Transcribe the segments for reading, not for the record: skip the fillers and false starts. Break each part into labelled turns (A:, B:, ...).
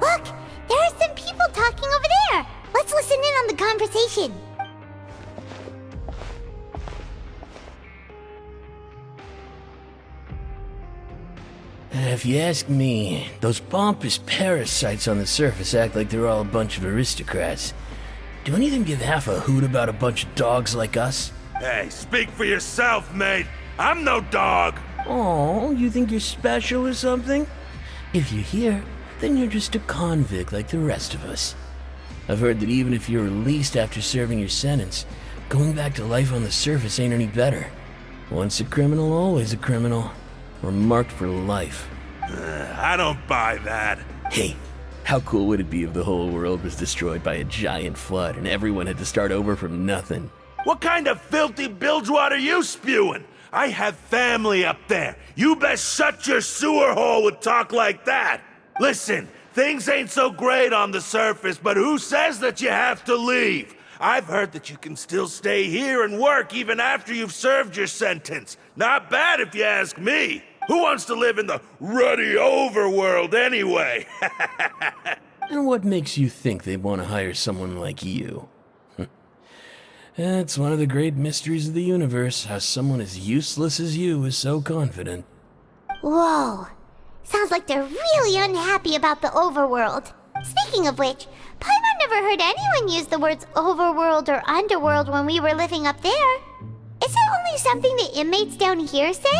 A: Look, there are some people talking over there. Let's listen in on the conversation.
B: If you ask me, those pompous parasites on the surface act like they're all a bunch of aristocrats. Do any of them give half a hoot about a bunch of dogs like us?
C: Hey, speak for yourself, mate. I'm no dog.
B: Oh, you think you're special or something? If you're here, then you're just a convict like the rest of us. I've heard that even if you're released after serving your sentence, going back to life on the surface ain't any better. Once a criminal, always a criminal. We're marked for life.
C: I don't buy that.
B: Hey, how cool would it be if the whole world was destroyed by a giant flood and everyone had to start over from nothing?
C: What kind of filthy bilgewater are you spewing? I have family up there. You best shut your sewer hole with talk like that. Listen, things ain't so great on the surface, but who says that you have to leave? I've heard that you can still stay here and work even after you've served your sentence. Not bad if you ask me. Who wants to live in the ruddy overworld anyway?
B: And what makes you think they want to hire someone like you? It's one of the great mysteries of the universe, how someone as useless as you is so confident.
A: Whoa. Sounds like they're really unhappy about the overworld. Speaking of which, Paimon never heard anyone use the words overworld or underworld when we were living up there. Is it only something the inmates down here say?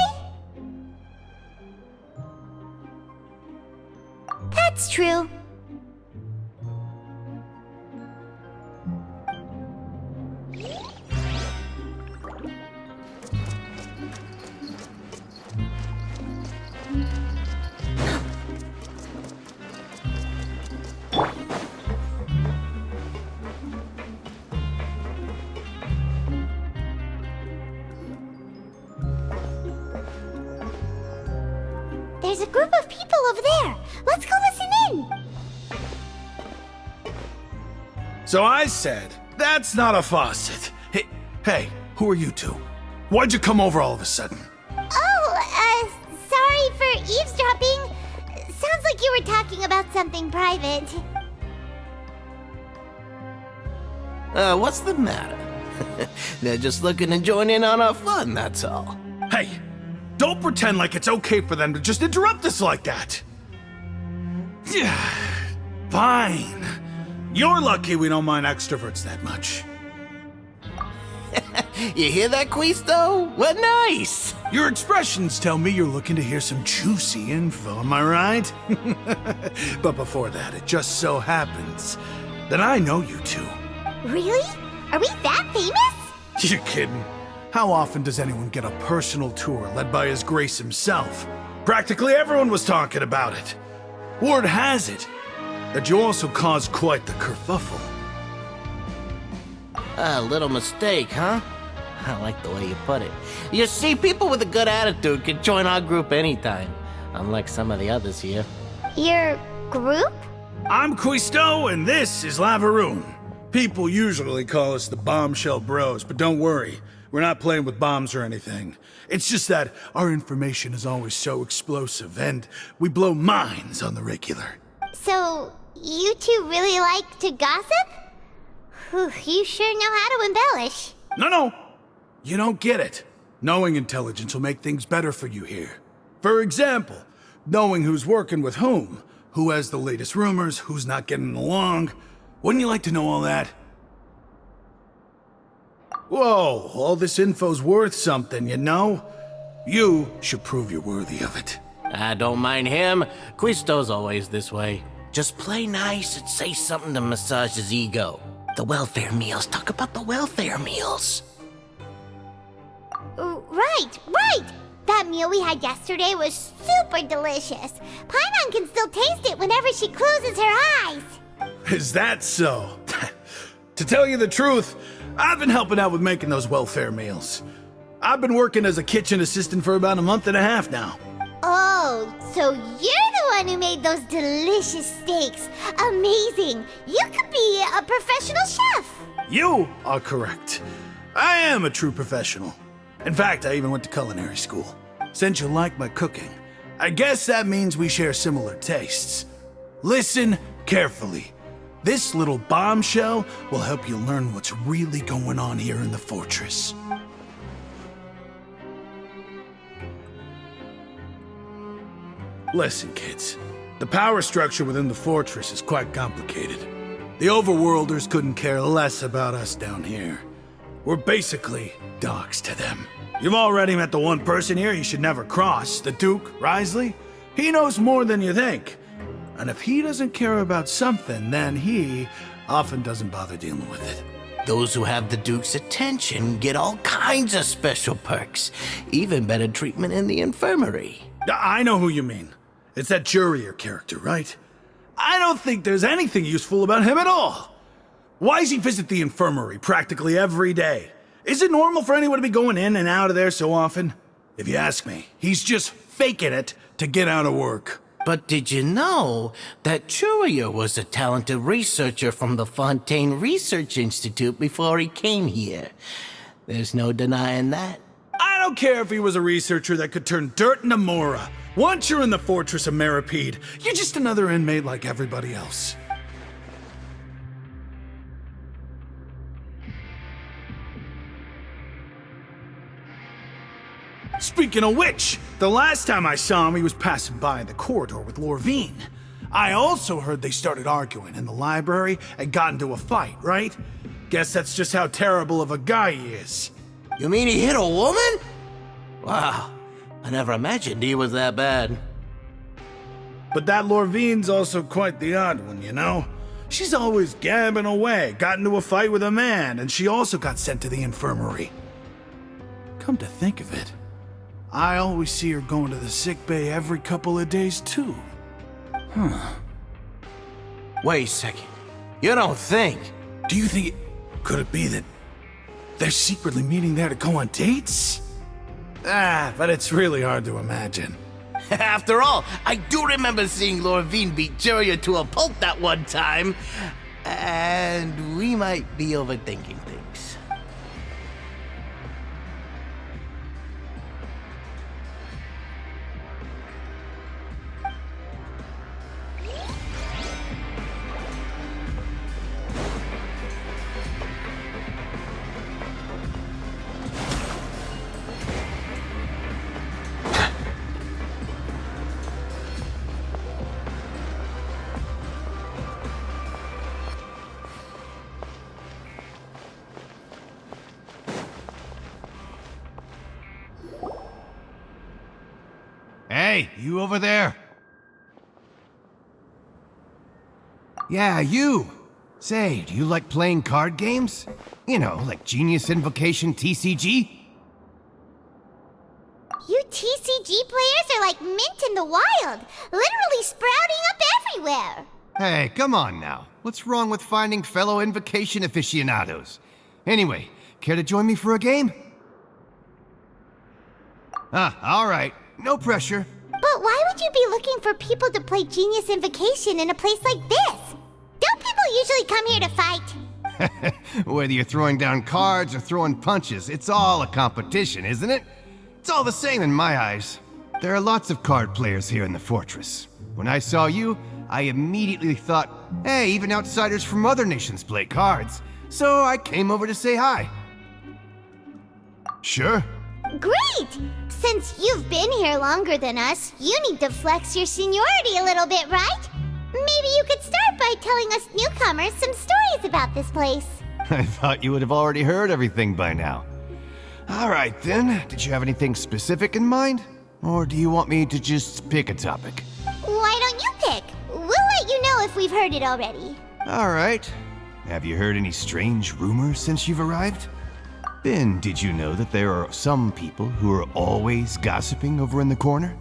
A: That's true. There's a group of people over there. Let's go listen in.
D: So I said, that's not a faucet. Hey, who are you two? Why'd you come over all of a sudden?
A: Oh, sorry for eavesdropping. Sounds like you were talking about something private.
E: What's the matter? They're just looking to join in on our fun, that's all.
D: Hey, don't pretend like it's okay for them to just interrupt us like that. Fine. You're lucky we don't mind extroverts that much.
E: You hear that, Quisto? What nice!
D: Your expressions tell me you're looking to hear some juicy info, am I right? But before that, it just so happens that I know you two.
A: Really? Are we that famous?
D: You're kidding. How often does anyone get a personal tour led by His Grace himself? Practically everyone was talking about it. Word has it that you also caused quite the kerfuffle.
E: A little mistake, huh? I like the way you put it. You see, people with a good attitude can join our group anytime, unlike some of the others here.
A: Your group?
D: I'm Quisto, and this is Lavaroon. People usually call us the Bombshell Bros, but don't worry. We're not playing with bombs or anything. It's just that our information is always so explosive, and we blow minds on the regular.
A: So, you two really like to gossip? Whew, you sure know how to embellish.
D: No. You don't get it. Knowing intelligence will make things better for you here. For example, knowing who's working with whom, who has the latest rumors, who's not getting along. Wouldn't you like to know all that? Whoa, all this info's worth something, you know? You should prove you're worthy of it.
E: I don't mind him. Quisto's always this way. Just play nice and say something to massage his ego. The welfare meals. Talk about the welfare meals.
A: Right. That meal we had yesterday was super delicious. Paimon can still taste it whenever she closes her eyes.
D: Is that so? To tell you the truth, I've been helping out with making those welfare meals. I've been working as a kitchen assistant for about a month and a half now.
A: Oh, so you're the one who made those delicious steaks. Amazing. You could be a professional chef.
D: You are correct. I am a true professional. In fact, I even went to culinary school. Since you like my cooking, I guess that means we share similar tastes. Listen carefully. This little bombshell will help you learn what's really going on here in the fortress. Listen, kids. The power structure within the fortress is quite complicated. The Overworlders couldn't care less about us down here. We're basically dogs to them. You've already met the one person here you should never cross, the Duke, Risley. He knows more than you think. And if he doesn't care about something, then he often doesn't bother dealing with it.
E: Those who have the Duke's attention get all kinds of special perks, even better treatment in the infirmary.
D: I know who you mean. It's that Jurier character, right? I don't think there's anything useful about him at all. Why does he visit the infirmary practically every day? Is it normal for anyone to be going in and out of there so often? If you ask me, he's just faking it to get out of work.
E: But did you know that Jurier was a talented researcher from the Fontaine Research Institute before he came here? There's no denying that.
D: I don't care if he was a researcher that could turn dirt into Mora. Once you're in the Fortress of Meripede, you're just another inmate like everybody else. Speaking of which, the last time I saw him, he was passing by the corridor with Lorvine. I also heard they started arguing in the library and got into a fight, right? Guess that's just how terrible of a guy he is.
E: You mean he hit a woman? Wow, I never imagined he was that bad.
D: But that Lorvine's also quite the odd one, you know? She's always gabbing away, got into a fight with a man, and she also got sent to the infirmary. Come to think of it, I always see her going to the sick bay every couple of days, too.
E: Wait a second. You don't think?
D: Do you think could it be that they're secretly meeting there to go on dates? But it's really hard to imagine.
E: After all, I do remember seeing Lorvine beat Jurier to a pulp that one time. And we might be overthinking things.
F: Hey, you over there? Yeah, you. Say, do you like playing card games? You know, like Genius Invocation TCG?
A: You TCG players are like mint in the wild, literally sprouting up everywhere.
F: Hey, come on now. What's wrong with finding fellow Invocation aficionados? Anyway, care to join me for a game? All right. No pressure.
A: But why would you be looking for people to play Genius Invocation in a place like this? Don't people usually come here to fight?
F: Whether you're throwing down cards or throwing punches, it's all a competition, isn't it? It's all the same in my eyes. There are lots of card players here in the fortress. When I saw you, I immediately thought, hey, even outsiders from other nations play cards. So I came over to say hi. Sure.
A: Great! Since you've been here longer than us, you need to flex your seniority a little bit, right? Maybe you could start by telling us newcomers some stories about this place.
F: I thought you would have already heard everything by now. All right then, did you have anything specific in mind? Or do you want me to just pick a topic?
A: Why don't you pick? We'll let you know if we've heard it already.
F: All right. Have you heard any strange rumors since you've arrived? Ben, did you know that there are some people who are always gossiping over in the corner?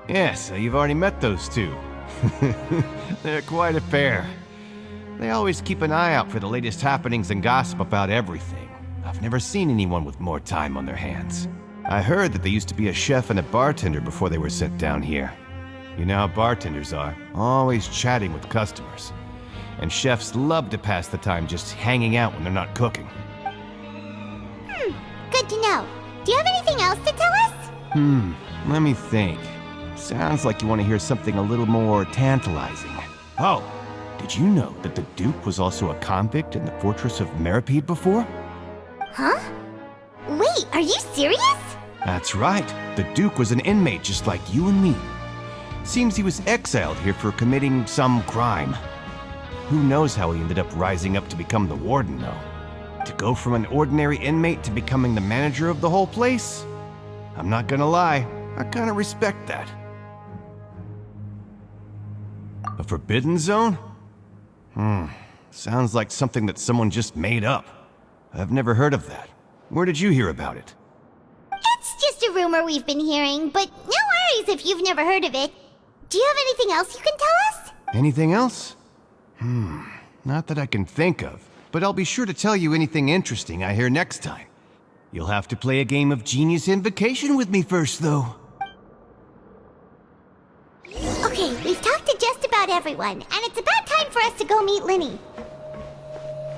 F: Yes, so you've already met those two. They're quite a pair. They always keep an eye out for the latest happenings and gossip about everything. I've never seen anyone with more time on their hands. I heard that they used to be a chef and a bartender before they were sent down here. You know how bartenders are, always chatting with customers. And chefs love to pass the time just hanging out when they're not cooking.
A: Good to know. Do you have anything else to tell us?
F: Let me think. Sounds like you want to hear something a little more tantalizing. Oh, did you know that the Duke was also a convict in the fortress of Meripede before?
A: Huh? Wait, are you serious?
F: That's right. The Duke was an inmate just like you and me. Seems he was exiled here for committing some crime. Who knows how he ended up rising up to become the warden, though? To go from an ordinary inmate to becoming the manager of the whole place? I'm not gonna lie, I kinda respect that. A forbidden zone? Sounds like something that someone just made up. I've never heard of that. Where did you hear about it?
A: It's just a rumor we've been hearing, but no worries if you've never heard of it. Do you have anything else you can tell us?
F: Anything else? Not that I can think of, but I'll be sure to tell you anything interesting I hear next time. You'll have to play a game of Genius Invocation with me first, though.
A: Okay, we've talked to just about everyone, and it's about time for us to go meet Linny.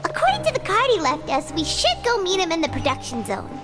A: According to the card he left us, we should go meet him in the production zone.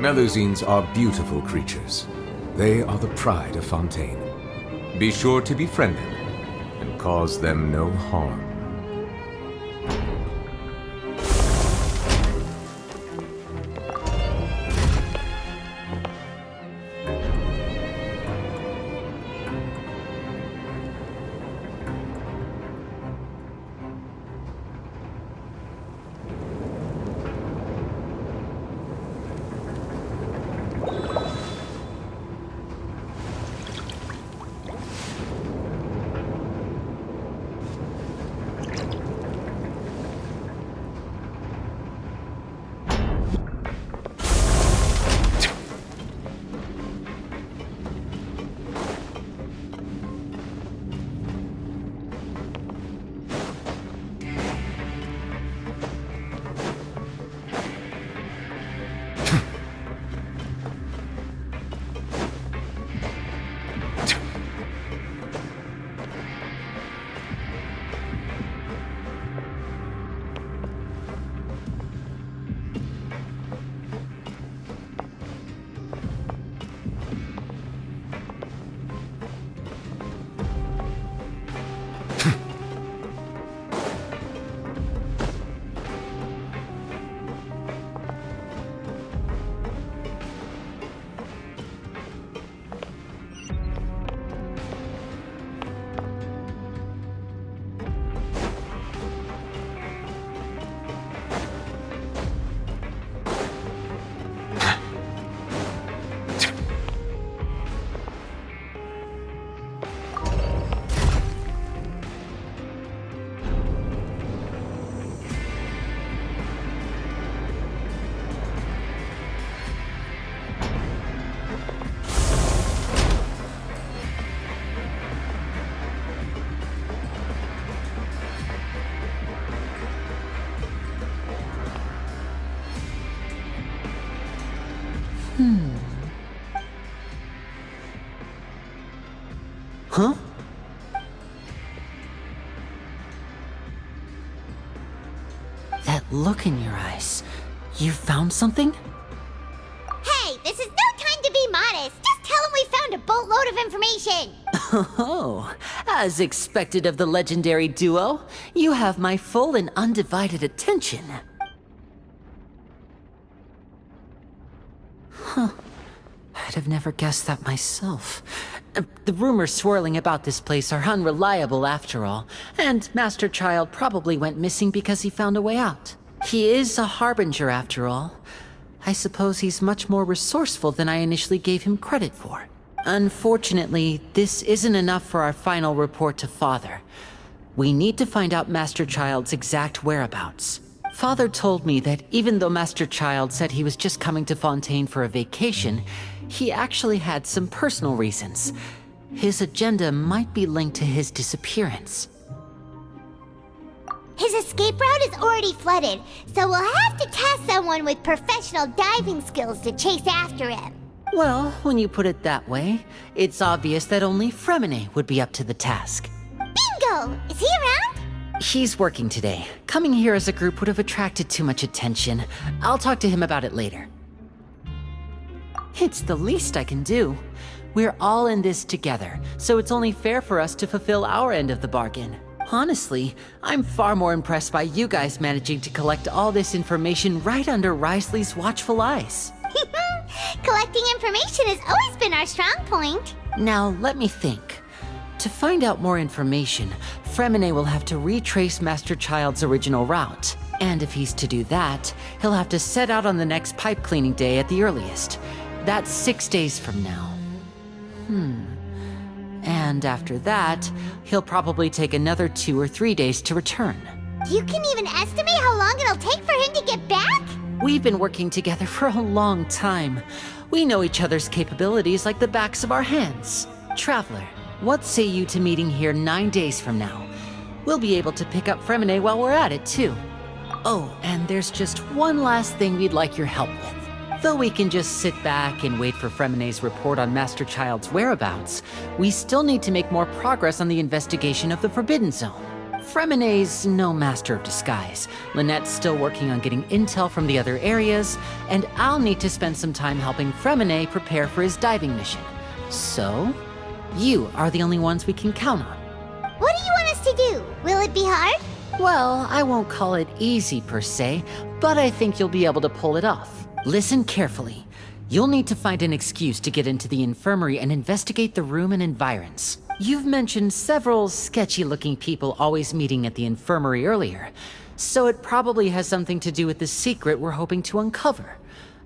G: Melusines are beautiful creatures. They are the pride of Fontaine. Be sure to befriend them and cause them no harm.
H: Huh? That look in your eyes. You found something?
A: Hey, this is no time to be modest. Just tell him we found a boatload of information.
H: Oh, as expected of the legendary duo, you have my full and undivided attention. Huh. I'd have never guessed that myself. The rumors swirling about this place are unreliable after all, and Master Child probably went missing because he found a way out. He is a harbinger after all. I suppose he's much more resourceful than I initially gave him credit for. Unfortunately, this isn't enough for our final report to Father. We need to find out Master Child's exact whereabouts. Father told me that even though Master Child said he was just coming to Fontaine for a vacation, he actually had some personal reasons. His agenda might be linked to his disappearance.
A: His escape route is already flooded, so we'll have to task someone with professional diving skills to chase after him.
H: Well, when you put it that way, it's obvious that only Fremine would be up to the task.
A: Bingo! Is he around?
H: He's working today. Coming here as a group would have attracted too much attention. I'll talk to him about it later. It's the least I can do. We're all in this together, so it's only fair for us to fulfill our end of the bargain. Honestly, I'm far more impressed by you guys managing to collect all this information right under Risley's watchful eyes.
A: Collecting information has always been our strong point.
H: Now, let me think. To find out more information, Fremine will have to retrace Master Child's original route. And if he's to do that, he'll have to set out on the next pipe cleaning day at the earliest. That's 6 days from now. And after that, he'll probably take another 2 or 3 days to return.
A: You can even estimate how long it'll take for him to get back?
H: We've been working together for a long time. We know each other's capabilities like the backs of our hands. Traveler, what say you to meeting here 9 days from now? We'll be able to pick up Fremine while we're at it, too. Oh, and there's just one last thing we'd like your help with. Though we can just sit back and wait for Fremine's report on Master Child's whereabouts, we still need to make more progress on the investigation of the Forbidden Zone. Fremine's no master of disguise. Lynette's still working on getting intel from the other areas, and I'll need to spend some time helping Fremine prepare for his diving mission. So, you are the only ones we can count on.
A: What do you want us to do? Will it be hard?
H: Well, I won't call it easy per se, but I think you'll be able to pull it off. Listen carefully. You'll need to find an excuse to get into the infirmary and investigate the room and environs. You've mentioned several sketchy-looking people always meeting at the infirmary earlier, so it probably has something to do with the secret we're hoping to uncover.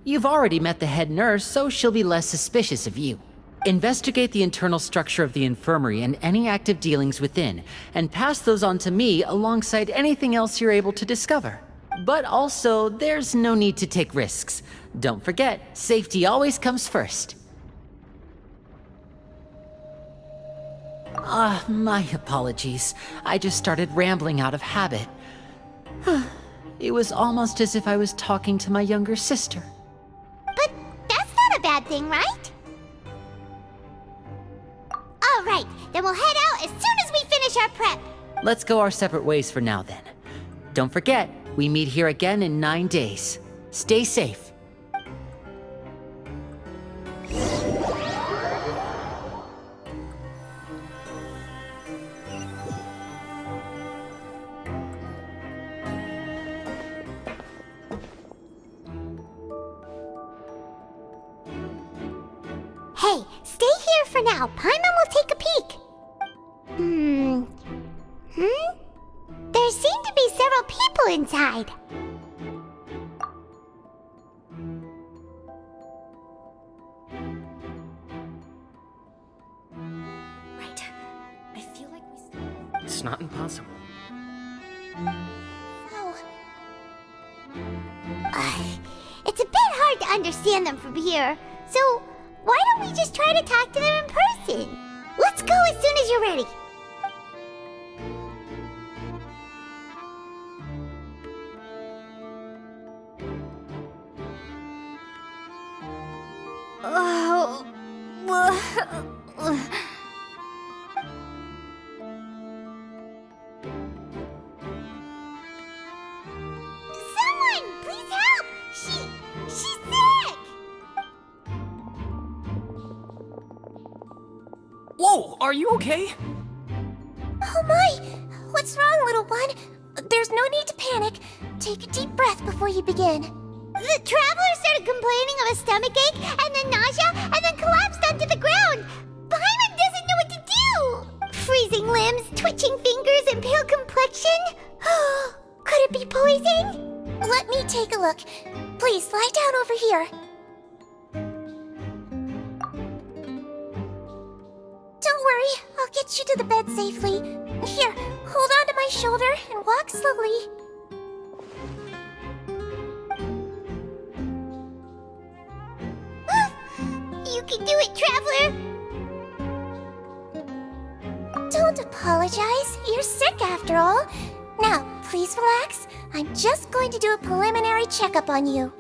H: You've already met the head nurse, so she'll be less suspicious of you. Investigate the internal structure of the infirmary and any active dealings within, and pass those on to me alongside anything else you're able to discover. But also, there's no need to take risks. Don't forget, safety always comes first. My apologies. I just started rambling out of habit. It was almost as if I was talking to my younger sister.
A: But that's not a bad thing, right? All right, then we'll head out as soon as we finish our prep.
H: Let's go our separate ways for now then. Don't forget, we meet here again in 9 days. Stay safe.
A: Hey, stay here for now. Paimon will take a peek. There seem to be several people inside.
I: Right. I feel like
E: It's not impossible.
A: Oh. It's a bit hard to understand them from here, so why don't we just try to talk to them in person? Let's go as soon as you're ready. Someone, please help! She's sick!
J: Whoa, are you okay?
I: Oh my! What's wrong, little one? There's no need to panic. Take a deep breath before you begin.
A: The traveler started complaining of a stomachache, and then nausea, and then collapsed onto the ground. Paimon doesn't know what to do. Freezing limbs, twitching fingers, and pale complexion. Could it be poison?
I: Let me take a look. Please, lie down over here. Don't worry, I'll get you to the bed safely. Here, hold on to my shoulder and walk slowly.
A: You can do it, traveler.
I: Don't apologize. You're sick after all. Now, please relax. I'm just going to do a preliminary checkup on you.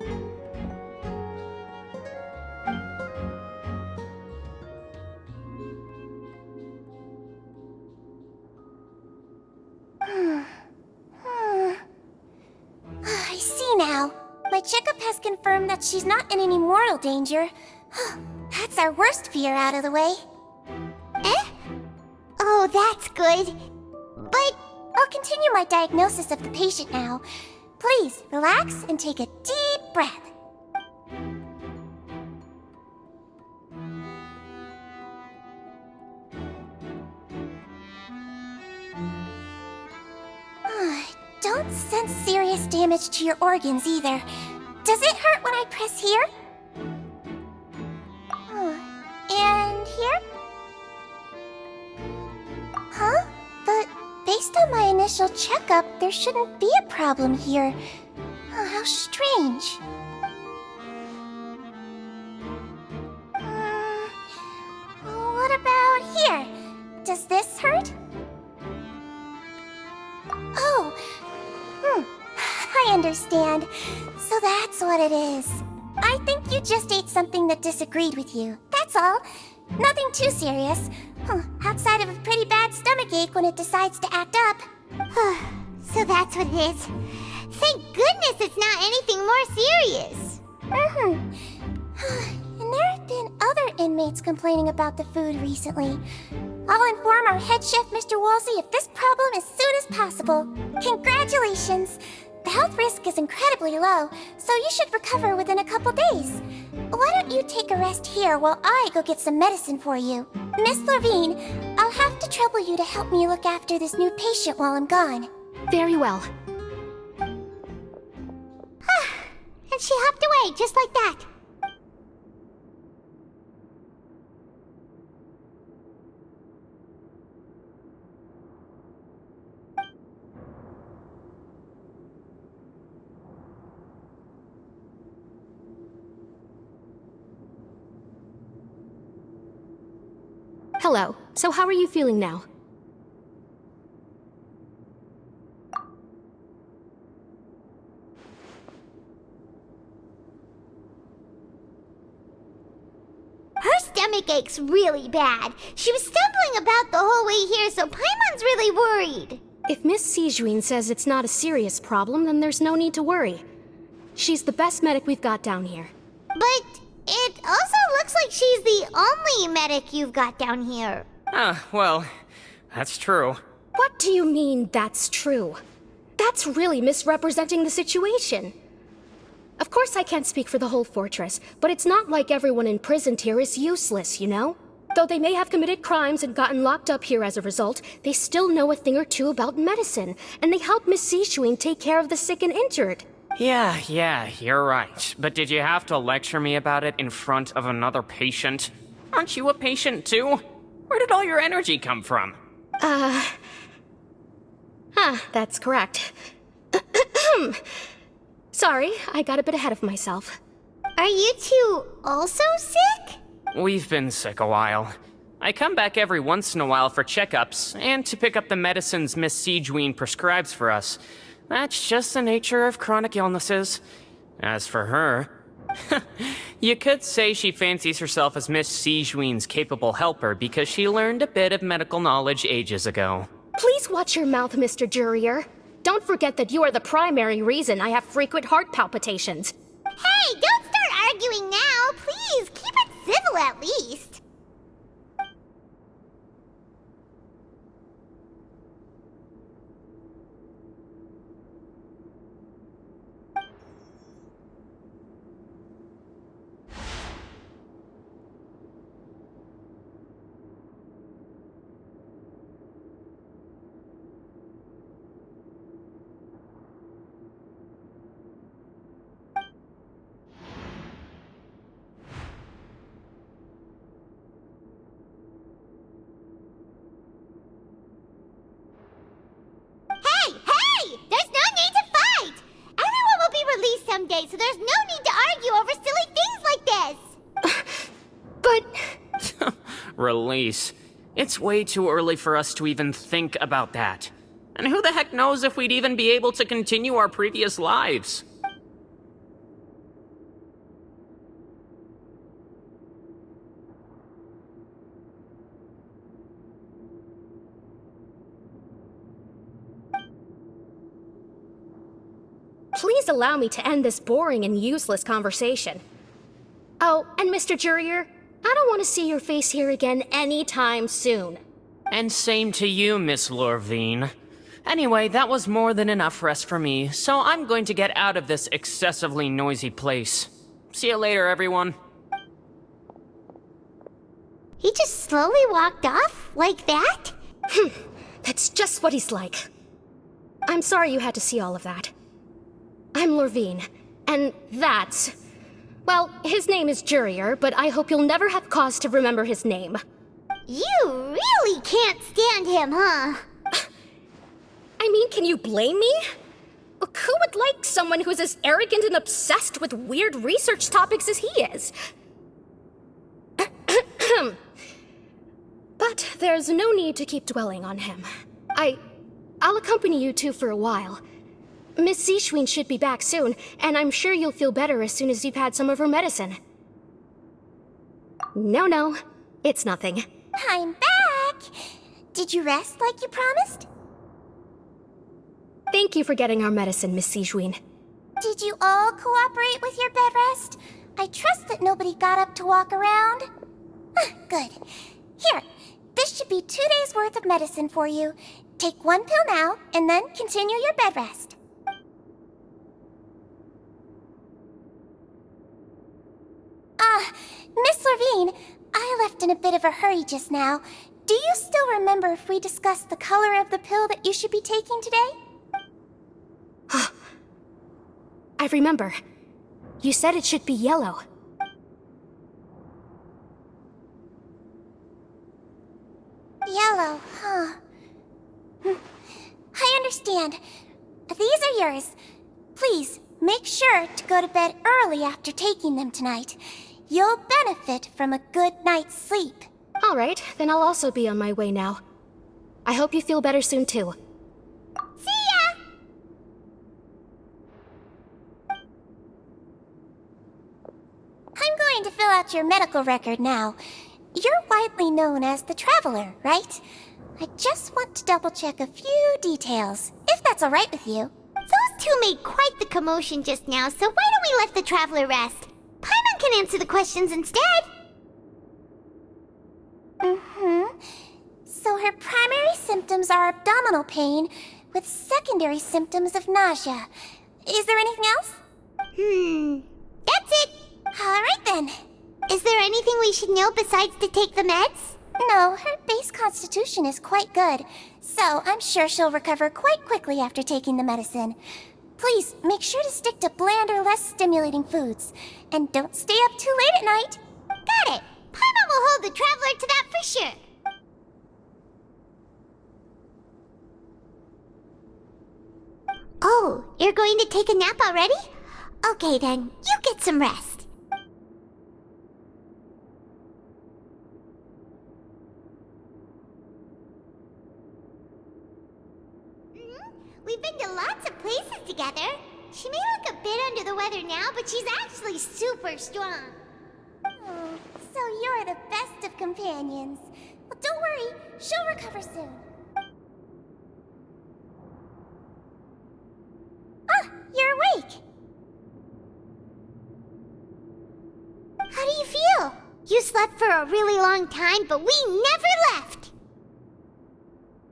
I: I see now. My checkup has confirmed that she's not in any mortal danger. That's our worst fear out of the way.
A: Eh? Oh, that's good. But
I: I'll continue my diagnosis of the patient now. Please, relax and take a deep breath. Don't sense serious damage to your organs either. Does it hurt when I press here? And here? Huh? But based on my initial checkup, there shouldn't be a problem here. Oh, how strange. What about here? Does this hurt? Oh, I understand. So that's what it is. I think you just ate something that disagreed with you. That's all. Nothing too serious. Outside of a pretty bad stomachache when it decides to act up.
A: So that's what it is. Thank goodness it's not anything more serious.
I: And there have been other inmates complaining about the food recently. I'll inform our head chef, Mr. Woolsey, of this problem as soon as possible. Congratulations! The health risk is incredibly low, so you should recover within a couple days. Why don't you take a rest here while I go get some medicine for you? Miss Levine, I'll have to trouble you to help me look after this new patient while I'm gone.
J: Very well.
A: And she hopped away just like that.
J: Hello. So how are you feeling now?
A: Her stomach aches really bad. She was stumbling about the whole way here, so Paimon's really worried.
J: If Miss Seigwinne says it's not a serious problem, then there's no need to worry. She's the best medic we've got down here.
A: But it also looks like she's the only medic you've got down here.
K: Well, that's true.
J: What do you mean, that's true? That's really misrepresenting the situation. Of course I can't speak for the whole fortress, but it's not like everyone imprisoned here is useless, you know? Though they may have committed crimes and gotten locked up here as a result, they still know a thing or two about medicine, and they help Miss Seigwinne take care of the sick and injured.
K: Yeah, you're right. But did you have to lecture me about it in front of another patient? Aren't you a patient too? Where did all your energy come from?
J: That's correct. Sorry, I got a bit ahead of myself.
A: Are you two also sick?
K: We've been sick a while. I come back every once in a while for checkups, and to pick up the medicines Miss Seigwinne prescribes for us. That's just the nature of chronic illnesses. As for her, you could say she fancies herself as Miss Seigwinne's capable helper because she learned a bit of medical knowledge ages ago.
J: Please watch your mouth, Mr. Jurier. Don't forget that you are the primary reason I have frequent heart palpitations.
A: Hey, don't start arguing now. Please, keep it civil at least.
K: release. It's way too early for us to even think about that. And who the heck knows if we'd even be able to continue our previous lives?
J: Please allow me to end this boring and useless conversation. Oh, and Mr. Jurier, I don't want to see your face here again anytime soon.
K: And same to you, Miss Lorvine. Anyway, that was more than enough rest for me, so I'm going to get out of this excessively noisy place. See you later, everyone.
A: He just slowly walked off like that?
J: That's just what he's like. I'm sorry you had to see all of that. I'm Lorvine, and that's... Well, his name is Jurier, but I hope you'll never have cause to remember his name.
A: You really can't stand him, huh?
J: I mean, can you blame me? Who would like someone who's as arrogant and obsessed with weird research topics as he is? But there's no need to keep dwelling on him. I'll accompany you two for a while. Miss Seigwinne should be back soon, and I'm sure you'll feel better as soon as you've had some of her medicine. No, it's nothing.
I: I'm back! Did you rest like you promised?
J: Thank you for getting our medicine, Miss Seigwinne.
I: Did you all cooperate with your bed rest? I trust that nobody got up to walk around. Good. Here, this should be 2 days' worth of medicine for you. Take 1 pill now, and then continue your bed rest. Miss Lorvine, I left in a bit of a hurry just now. Do you still remember if we discussed the color of the pill that you should be taking today?
J: I remember. You said it should be yellow.
I: Yellow, huh? I understand. These are yours. Please, make sure to go to bed early after taking them tonight. You'll benefit from a good night's sleep.
J: All right, then I'll also be on my way now. I hope you feel better soon, too.
A: See ya!
I: I'm going to fill out your medical record now. You're widely known as the Traveler, right? I just want to double-check a few details, if that's all right with you.
A: Those two made quite the commotion just now, so why don't we let the Traveler rest? Paimon can answer the questions instead.
I: So her primary symptoms are abdominal pain, with secondary symptoms of nausea. Is there anything else?
A: That's it.
I: All right then.
A: Is there anything we should know besides to take the meds?
I: No, her base constitution is quite good, so I'm sure she'll recover quite quickly after taking the medicine. Please, make sure to stick to bland or less stimulating foods. And don't stay up too late at night.
A: Got it. Paimon will hold the Traveler to that for sure. Oh, you're going to take a nap already? Okay then, you get some rest. We've been to lots of places together. She may look a bit under the weather now, but she's actually super strong.
I: Oh, so you're the best of companions. Well, don't worry, she'll recover soon. Ah, you're awake.
A: How do you feel? You slept for a really long time, but we never left.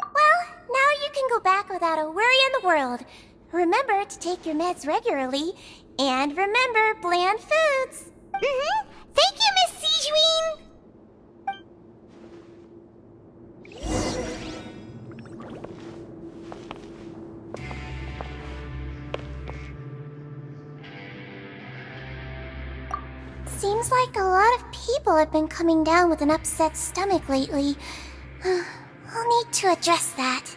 I: Well, now you can go back without a worry in the world. Remember to take your meds regularly, and remember bland foods.
A: Thank you, Miss Seigwinne.
I: Seems like a lot of people have been coming down with an upset stomach lately. I'll need to address that.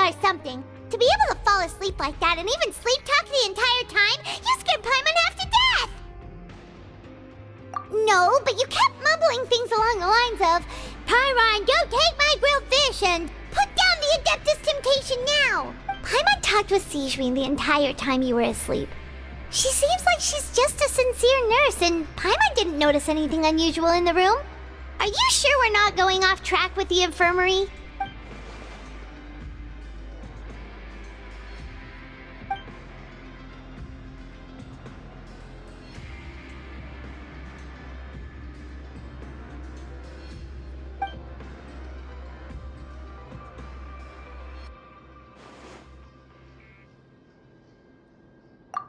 A: are something. To be able to fall asleep like that and even sleep talk the entire time, you scared Paimon half to death! No, but you kept mumbling things along the lines of, Pyron, don't take my grilled fish, and put down the Adeptus Temptation now! Paimon talked with Seigwinne the entire time you were asleep. She seems like she's just a sincere nurse, and Paimon didn't notice anything unusual in the room. Are you sure we're not going off track with the infirmary?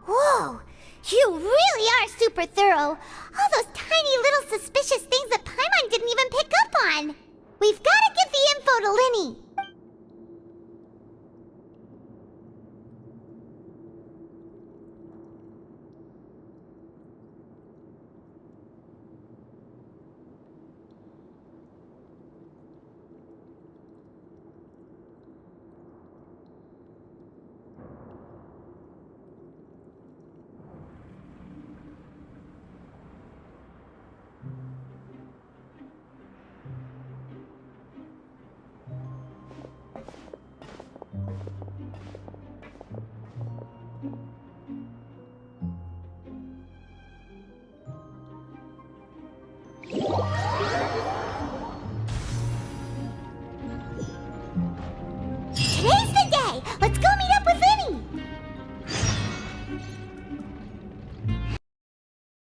A: Whoa! You really are super thorough! All those tiny little suspicious things that Paimon didn't even pick up on! We've got